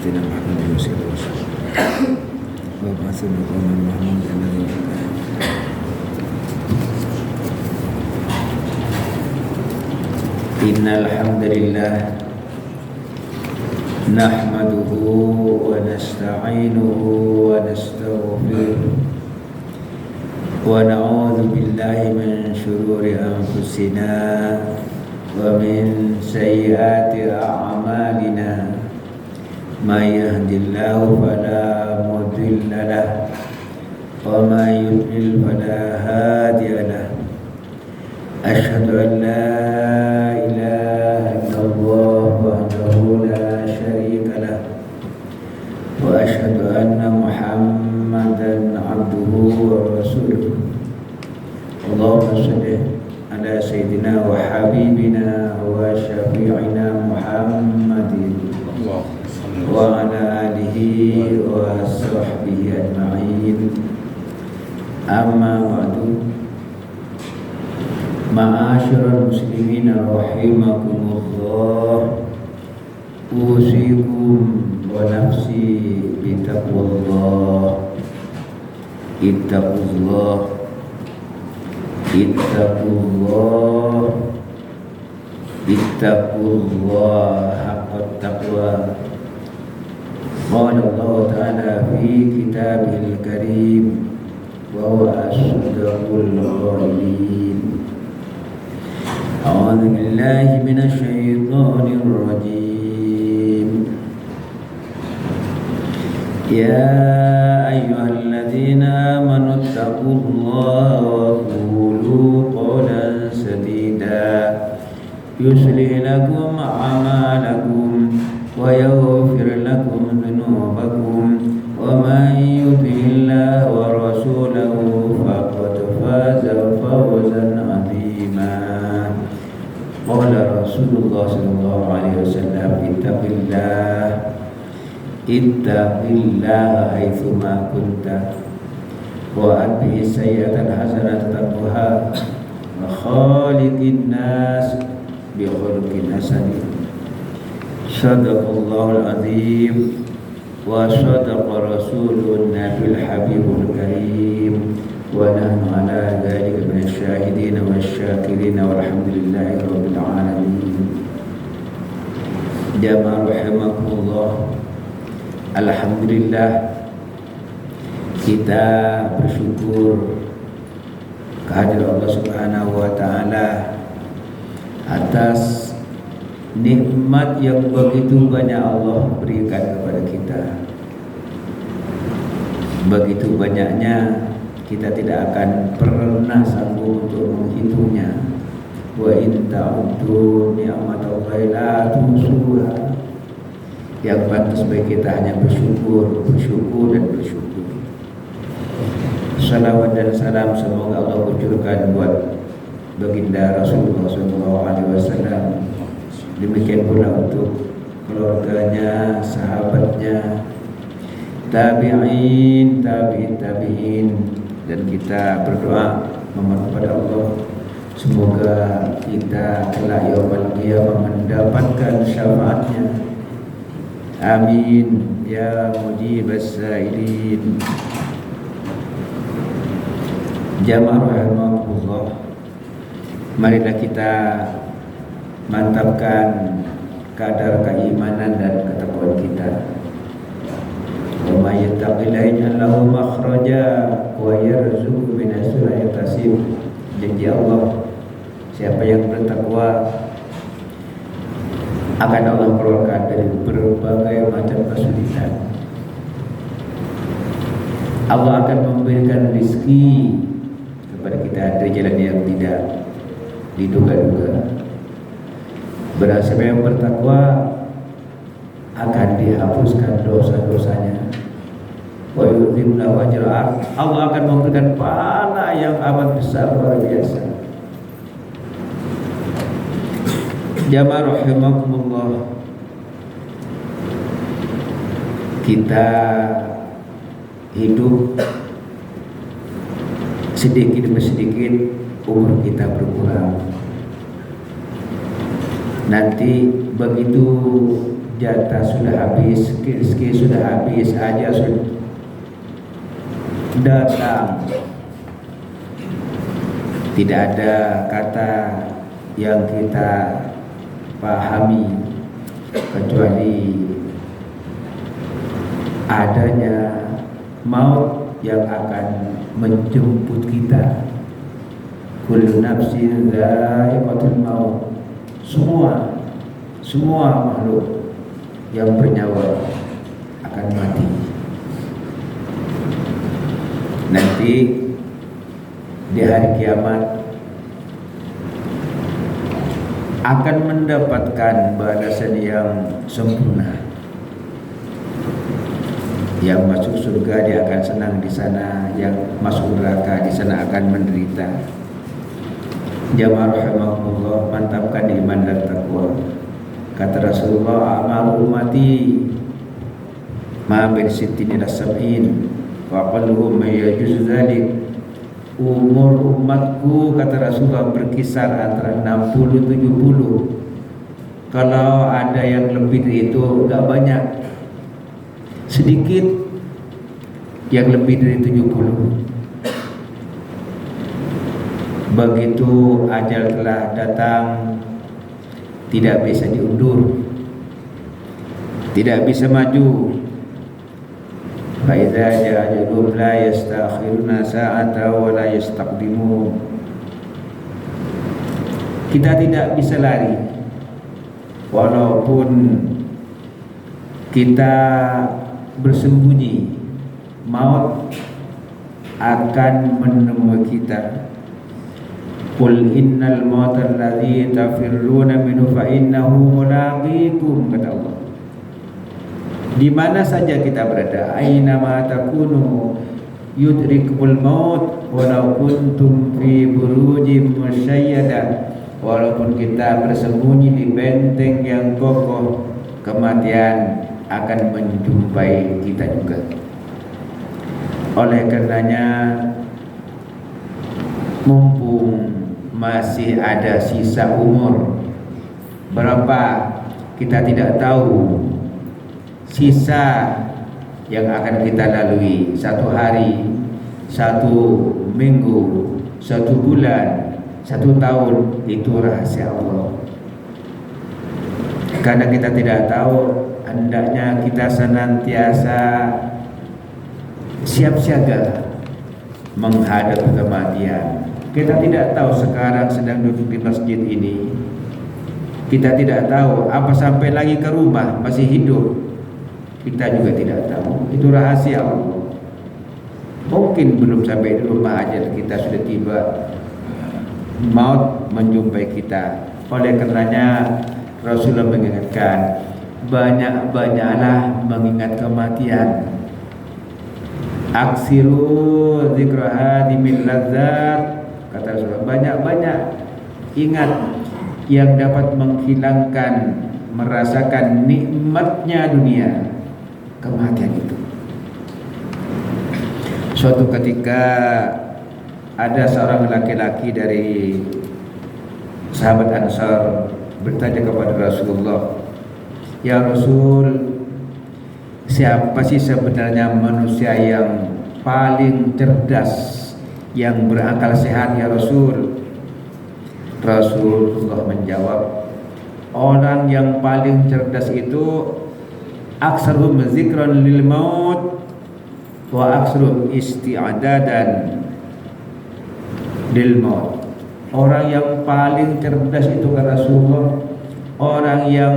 آتنا محمد وسيلة وابعث مقاما محمودا الذي وعدته إن الحمد لله نحمده ونستعينه ونستغفره ونعوذ بالله من شرور أنفسنا ومن سيئات أعمالنا من يهد الله فلا مضل له ومن يضلل فلا هادي له أشهد أن لا إله إلا الله وحده لا شريك له وأشهد أن محمدا عبده ورسوله اللهم صل على سيدنا وحبيبنا وشفيعنا محمد وعلى آله وصحبه أجمعين أما بعد Ma'asyiral muslimin rahimakumullah, usikum wa nafsi bitaqwallah. Ittaqullah haqqat taqwa. Qala Allah Ta'ala fi kitabihil karim wa huwa asdaqul qa'ilin. أعوذ بالله من الشيطان الرجيم يا أيها الذين آمنوا اتقوا الله وقولوا قولا سديدا يصلح لكم أعمالكم ويغفر لكم ذنوبكم ومن يطع الله ورسوله فقد فاز فوزا عظيما. Qala Rasulullah sallallahu alaihi wasallam ittaqillah haitsu ma kunta wa atbi sayyi'atan hasanatan tamhuha wa khaliqin nas bi khuluqin hasan. Sadaqallahul azim wa sadaqa rasulun nabiyul habibul karim wa nahnu ala dzalika minasyahidin wasyakirin walhamdulillahi rabbil alamin. Jamaah rahimakumullah, alhamdulillah kita bersyukur kehadiran Allah Subhanahu wa taala atas nikmat yang begitu banyak Allah berikan kepada kita. Begitu banyaknya kita tidak akan pernah sanggup untuk menghitungnya. Wa in ta'uddu ni'matallahi la tuhsuha. Yang pantas bagi kita hanya bersyukur dan bersyukur. Salawat dan salam semoga Allah ucurkan buat baginda Rasulullah SAW. Demikian pula untuk keluarganya, sahabatnya, tabi'in, dan kita berdoa memohon kepada Allah semoga kita kelak yaumul qiyamah mendapatkan syafaatnya. Amin ya mujibas sa'ilin. Jamaah rahimakumullah, marilah kita mantapkan kadar keimanan dan ketakwaan kita. Wa may yattaqillaha yaj'al lahu makhraja wa yarzuqhu min haitsu la yahtasib. Janji Allah, siapa yang bertakwa akan Allah keluarkan dari berbagai macam kesulitan. Allah akan memberikan rezeki kepada kita dari jalan yang tidak diduga-duga. Berasa yang bertakwa akan dihapuskan dosa-dosanya. Wa yu'dhim lahu ajra. Allah akan memberikan pahala yang amat besar, luar biasa. Jamaah rahimakumullah, kita hidup sedikit demi sedikit, umur kita berkurang. Nanti begitu jatah sudah habis, rezeki sudah habis, ajal sudah datang. Tidak ada kata yang kita pahami kecuali adanya maut yang akan menjemput kita. Kullu nafsin dha'iqatul maut. Semua makhluk yang bernyawa akan mati. Nanti di hari kiamat akan mendapatkan balasan yang sempurna. Yang masuk surga dia akan senang di sana, yang masuk neraka di sana akan menderita. Jamaah rahimahullah, mantapkan iman dan takwa. Kata Rasulullah, amal ummati ma bin sittin ila sab'in wa aqalluhum may yajuzu dzalik. Umur umatku, kata Rasulullah, berkisar antara 60-70. Kalau ada yang lebih dari itu, enggak banyak, sedikit yang lebih dari 70. Begitu ajal telah datang, tidak bisa diundur, tidak bisa maju. Fa'idza ja'a ajaluhum la yastakhiruna sa'atan wa la yastaqdimun. Kita tidak bisa lari, walaupun kita bersembunyi, maut akan menemui kita. Qul innal mauta alladzi tafirruna minhu fa innahu mulaqikum, kata Allah. Di mana saja kita berada, aina ma takunu yudrikul maut walau kuntum fi burujim musyayyada. Walaupun kita bersembunyi di benteng yang kokoh, kematian akan menjumpai kita juga. Oleh karenanya, mumpung masih ada sisa umur berapa kita tidak tahu, sisa yang akan kita lalui, 1 hari, 1 minggu, 1 bulan, 1 tahun, itu rahasia Allah. Karena kita tidak tahu, hendaknya kita senantiasa siap siaga menghadap kematian. Kita tidak tahu sekarang sedang duduk di masjid ini, kita tidak tahu apa sampai lagi ke rumah masih hidup, kita juga tidak tahu. Itu rahasia Allah. Mungkin belum sampai di rumah aja kita sudah tiba, maut menjumpai kita. Oleh karenanya Rasulullah mengingatkan, banyak-banyaklah mengingat kematian. Aksiru dzikra hadimil ladzat, kata Rasulullah, banyak-banyak ingat yang dapat menghilangkan, merasakan nikmatnya dunia, kematian itu. Suatu ketika ada seorang laki-laki dari sahabat Ansar bertanya kepada Rasulullah, "Ya Rasul, siapa sih sebenarnya manusia yang paling cerdas, yang berakal sehat ya Rasul?" Rasulullah menjawab, orang yang paling cerdas itu aksarum zikran lil maut wa aksarum isti'adadan lil maut. Orang yang paling cerdas itu, kata Rasulullah, orang yang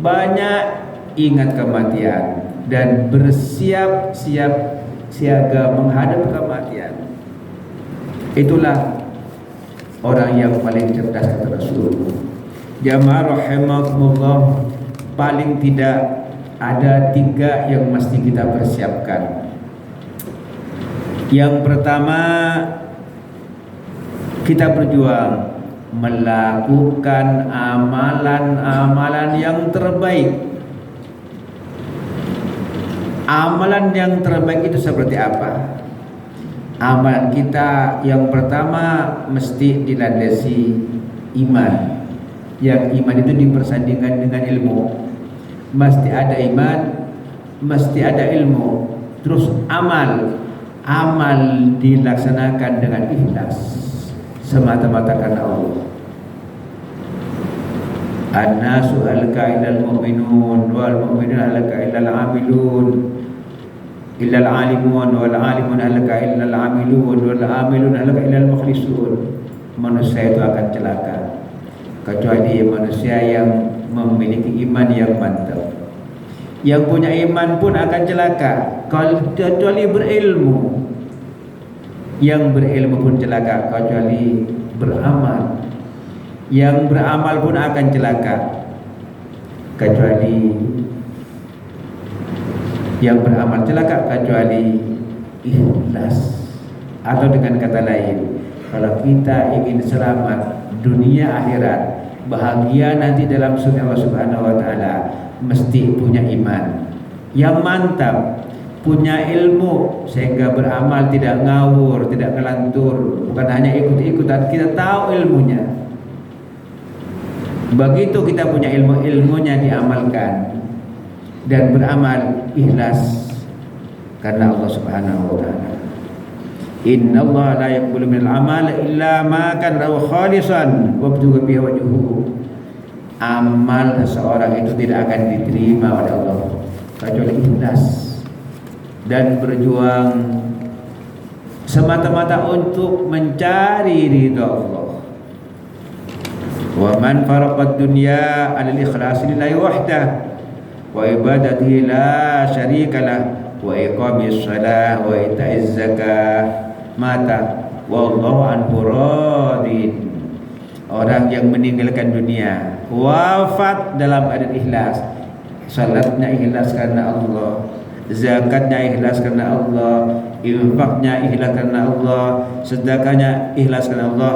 banyak ingat kematian dan bersiap-siap siaga menghadap kematian. Itulah orang yang paling cerdas, kata Rasulullah. Jamaah rahimakumullah, paling tidak ada 3 yang mesti kita persiapkan. Yang pertama, kita berjuang melakukan amalan-amalan yang terbaik. Amalan yang terbaik itu seperti apa? Amalan kita yang pertama mesti dilandasi iman. Yang iman itu dipersandingkan dengan ilmu. mesti ada iman, mesti ada ilmu, terus amal dilaksanakan dengan ikhlas semata-mata karena Allah. An-nasu halaka illal mu'minun wal mu'minun halaka illal amilun illal alimun wal alimun halaka illal amilun wal amilun halaka illal mukhlisun. Manusia itu akan celaka kecuali manusia yang memiliki iman yang mantap. Yang punya iman pun akan celaka kecuali berilmu. Yang berilmu pun celaka kecuali beramal. Yang beramal pun akan celaka kecuali yang beramal celaka kecuali ikhlas. Atau dengan kata lain, kalau kita ingin selamat dunia akhirat, bahagia nanti dalam surga Allah Subhanahu wa taala, mesti punya iman yang mantap, punya ilmu sehingga beramal tidak ngawur, tidak ngelantur, bukan hanya ikut-ikutan, kita tahu ilmunya. Begitu kita punya ilmunya diamalkan dan beramal ikhlas karena Allah Subhanahu wa taala. Innallaha la yaqbalu minal amal illa ma kana khalisan wa btuga bihi wajhuhu. Amal seseorang itu tidak akan diterima oleh Allah kecuali ikhlas dan berjuang semata-mata untuk mencari ridha Allah. Wa man faraqad dunya 'ala al-ikhlas lillahi wahdah wa ibadatihi la syarika lah wa iqamis shalah wa ita'iz zakah mata wallahu anhu radin. Orang yang meninggalkan dunia wafat dalam keadaan ikhlas, salatnya ikhlas karena Allah, zakatnya ikhlas karena Allah, infaknya ikhlas karena Allah, sedekahnya ikhlas karena Allah,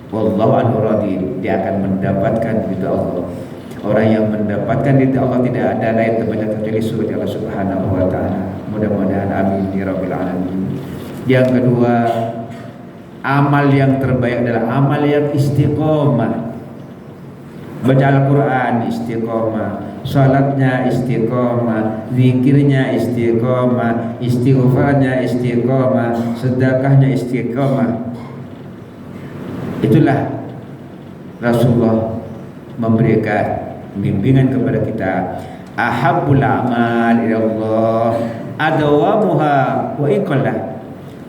wallahu anhu radin. Dia akan mendapatkan ridha Allah. Orang yang mendapatkan ridha Allah tidak ada lain tempatnya kecuali surga Allah Subhanahu wa taala. Mudah-mudahan amin ya rabbil alamin. Yang kedua, amal yang terbaik adalah amal yang istiqomah. Baca Al-Quran istiqomah, salatnya istiqomah, zikirnya istiqomah, istighfarnya istiqomah, sedekahnya istiqomah. Itulah Rasulullah memberikan bimbingan kepada kita. Ahabbul a'mal ila Allah adawamuha wa iqallah.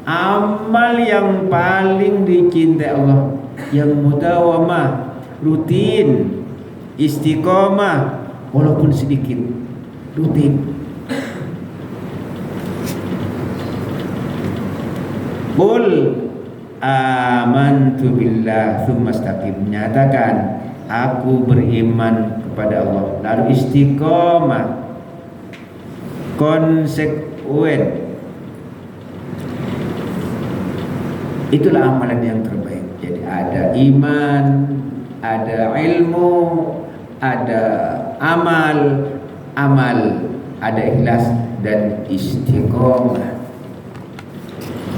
Amal yang paling dicintai Allah yang mudawamah, rutin, istiqomah walaupun sedikit, rutin. Qul amantu billah tsumma istaqim. Nyatakan aku beriman kepada Allah, lalu istiqomah, konsekuen. Itulah amalan yang terbaik. Jadi ada iman, ada ilmu, ada amal, ada ikhlas dan istiqomah.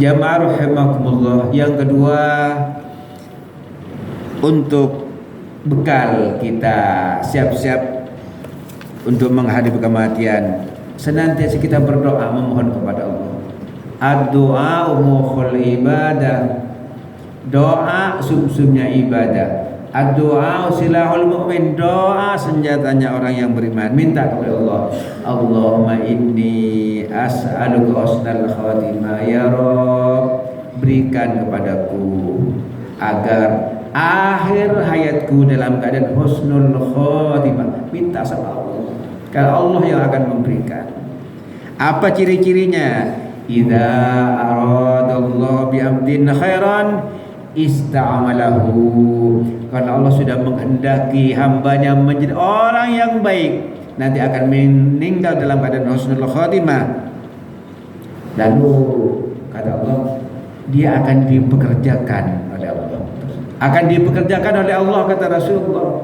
Jamaah rahimakumullah. Yang kedua, untuk bekal kita siap-siap untuk menghadapi kematian, senantiasa kita berdoa memohon kepada Allah. Ad-du'a mukhul ibadah. Doa sumsumnya ibadah. Ad-du'a silahul mu'min. Doa senjatanya orang yang beriman. Minta kepada Allah. Allahumma inni as'aluka husnal khatimah ya Rabb. Berikan kepadaku agar akhir hayatku dalam keadaan husnul khatimah. Minta sama Allah. Kalau Allah yang akan memberikan. Apa ciri-cirinya? Idza aradallahu bi'abdin khairan ista'amalahu. Kalau Allah sudah menghendaki hambanya menjadi orang yang baik, nanti akan meninggal dalam keadaan husnul khatimah. Lalu kata Allah, dia akan dipekerjakan oleh Allah. Akan dipekerjakan oleh Allah, kata Rasulullah.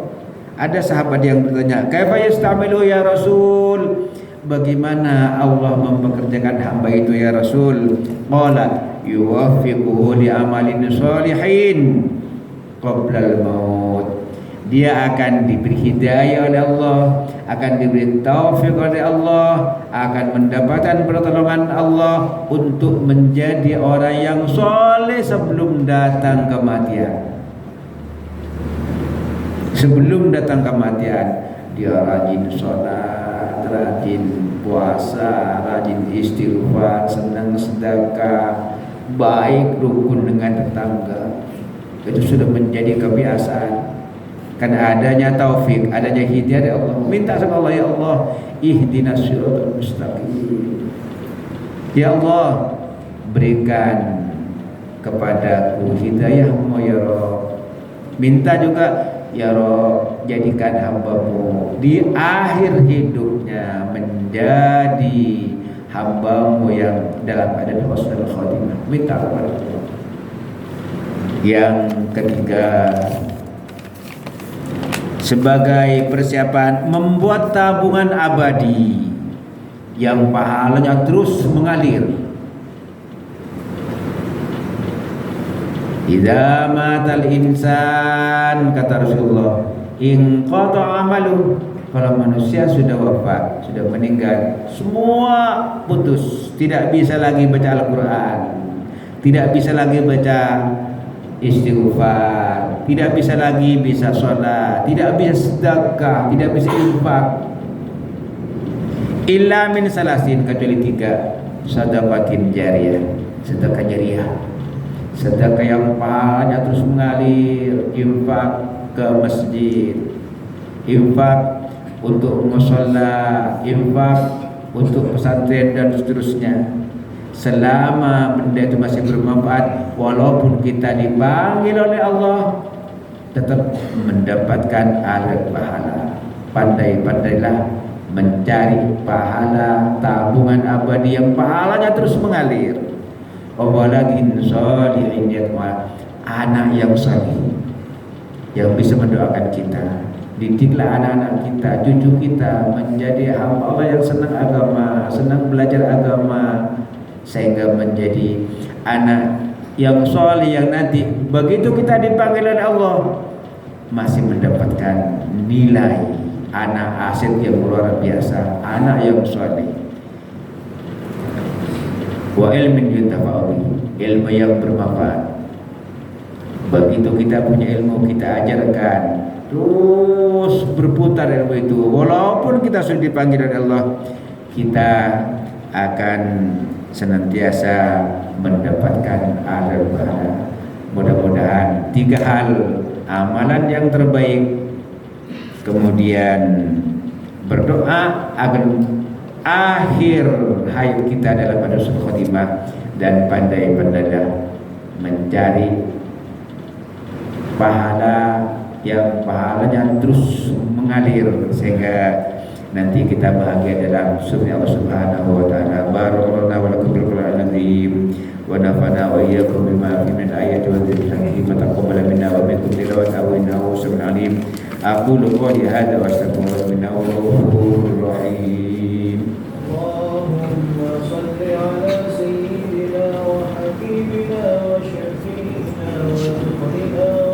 Ada sahabat yang bertanya, "Kaifa yasta'milu ya Rasul?" Bagaimana Allah mempekerjakan hamba itu ya Rasul? Qala yuwaffiquhu li amalin shalihin qabla al-maut. dia akan diberi hidayah oleh Allah, akan diberi taufik oleh Allah, akan mendapatkan pertolongan Allah untuk menjadi orang yang soleh sebelum datang kematian. Sebelum datang kematian, dia rajin sholat, rajin puasa, rajin istighfar, senang sedekah, baik rukun dengan tetangga. Itu sudah menjadi kebiasaan. Karena adanya taufik, adanya hidayah dari Allah. Minta sama Allah, ya Allah, ihdinas siratal mustaqim. Ya Allah, berikan kepadaku hidayahmu ya Rabb. Minta juga, ya Rabb, jadikan hamba-Mu di akhir hidupnya menjadi hamba-Mu yang dalam keadaan husnul khatimah. Minta kepada Allah. Yang ketiga, sebagai persiapan membuat tabungan abadi yang pahalanya terus mengalir. Idza matal insan, kata Rasulullah, in qata amalu, kalau manusia sudah wafat, sudah meninggal, semua putus, tidak bisa lagi baca Al-Quran, tidak bisa lagi baca istighfar, tidak bisa lagi bisa sholat, tidak bisa sedekah, tidak bisa infak. Illa min salasin, kecuali tiga: sedekatin jariyah, sedekah jariyah, sedekah yang pahalanya terus mengalir, infak ke masjid, infak untuk mushola, infak untuk pesantren dan seterusnya. Selama benda itu masih bermanfaat, walaupun kita dipanggil oleh Allah, tetap mendapatkan alat pahala. Pandai-pandailah mencari pahala tabungan abadi yang pahalanya terus mengalir. Waladin sholihin yatma, anak yang saleh yang bisa mendoakan kita. Didiklah anak-anak kita, cucu kita menjadi hamba Allah yang senang agama, senang belajar agama, sehingga menjadi anak yang soleh yang nanti begitu kita dipanggil oleh Allah masih mendapatkan nilai anak aset yang luar biasa, anak yang soleh. Wa ilmin yuntafa'u, ilmu yang bermanfaat. Begitu kita punya ilmu, kita ajarkan, terus berputar ilmu itu. Walaupun kita sudah dipanggil oleh Allah, kita akan senantiasa mendapatkan amal pahala. Mudah-mudahan tiga hal: amalan yang terbaik, kemudian berdoa agar akhir hayat kita dalam husnul khotimah, dan pandai-pandailah mencari pahala yang pahalanya terus mengalir sehingga nanti kita bahagia dalam surga Allah Subhanahu wa taala. Barakallahu wa lakum bil Qur'anil azim wa nafa'ana wa iyyakum bima fihi min ayati wa dhikril hakim. Taqabbal minna wa minkum tilawatahu innahu sami'un alim. Aqulu qawli hadza wa astaghfirullaha innahu ghafurur rahim. Allahumma shalli ala sayyidina wa habibina wa syafi'ina wa tuqina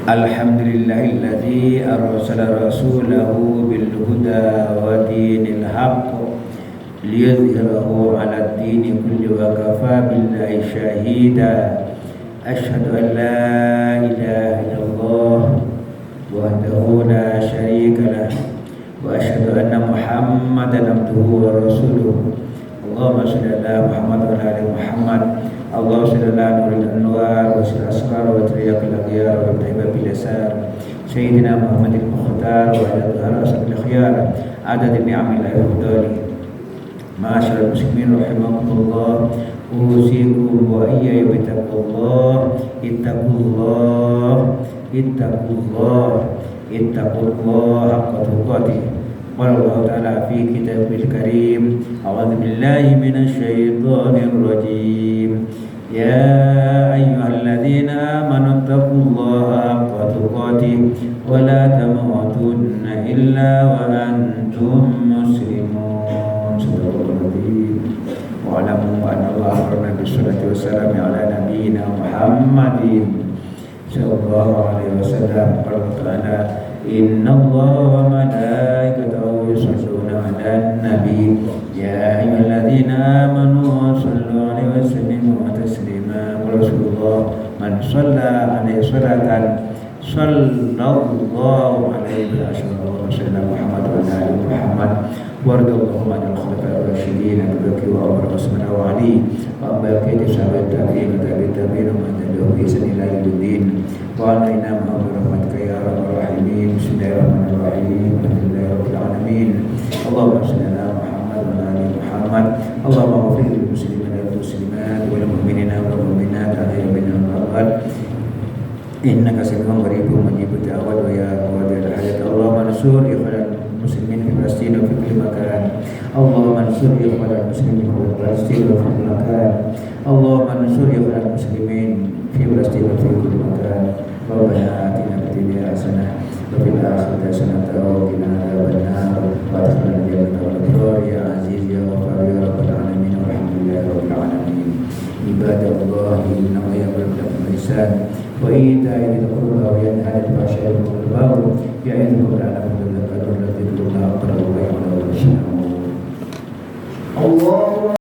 Alhamdulillahilladzi arsala rasulahu bil huda wa dinil haqq liyudhhirahu 'ala ad-dini kulli wa kafa billahi shahida. Asyhadu an la ilaha illallah wahdahu la syarika lah wa asyhadu anna Muhammadan abduhu wa rasuluh. Allahumma shalli ala Muhammad wa ala ali Muhammad. Allah sallallahu alaihi anwar wa asrar wa triyaqil aghyar wa tahibab bil yasar sayyidina Muhammadil mukhtar wa ala ashabil akhyar adad ni'amil afdali. Ma'asyiral muslimin rahimakumullah, usikum wa iyaya bittaqullah. Ittaqullah haqqa tuqatih. Qala Allah ta'ala fi kitabil karim, a'udzu billahi minasy syaithanir rajim. Ya ayyuhalladzina amanu taqullaha haqqa tuqatih wa la tamutunna illa wa antum muslimun. Subhanallah. wa'lamu anna Allah amarna bis-salati was-salami ala nabiyyina Muhammadin sallallahu alaihi wasallam. Qala ta'ala inna Allaha wa malaikatahu yusholluna 'alan nabi ya ayyuhalladzina amanu shallu 'alaihi wa sallimu taslima. Rasulullah man shalla 'alaihi salatan sallallahu alaihi wa sallam Muhammad wa ali Muhammad warda Allahumma anil khulafa'ir rasyidin Abu Bakar wa Umar wa Utsman wa Ali wa baqiyati sahabat tabi'in wa tabi'in wa man tabi'ahum bi ihsan ila yaumiddin wa alaina ma'al rahmatika ya arhamar rahimin. Bismillahirrahmanirrahim. Alhamdulillahirabbil alamin. Allahumma shalli ala Muhammad wa ali Muhammad. Allahumma ighfir lil muslimina wal muslimat wal mu'minina wal mu'minat ahya'i minhum wal amwat innaka sami'un qaribun mujibud da'wat wa ya qadir hajat. Allahumma ansur ikhwanal muslimin fi Palestin wa fi kulli makan. Allahumma ansur ikhwanal muslimin fi Palestin wa fi kulli makan. Allahumma ansur ikhwanal muslimin fi Palestin wa fi kulli makan. Rabbana atina fid dunya hasanah wa fil akhirati hasanah wa qina adzabannar wa adkhilna jannatal abrar ya aziz ya ghafar ya rabbal alamin walhamdulillahi rabbil alamin. Ibadallah inna ma ya'muru bil ihsan wa ita'i dzil qurba wa yanha 'anil fahsya'i wal munkari ya'idukum la'allakum tadhakkarun. Allah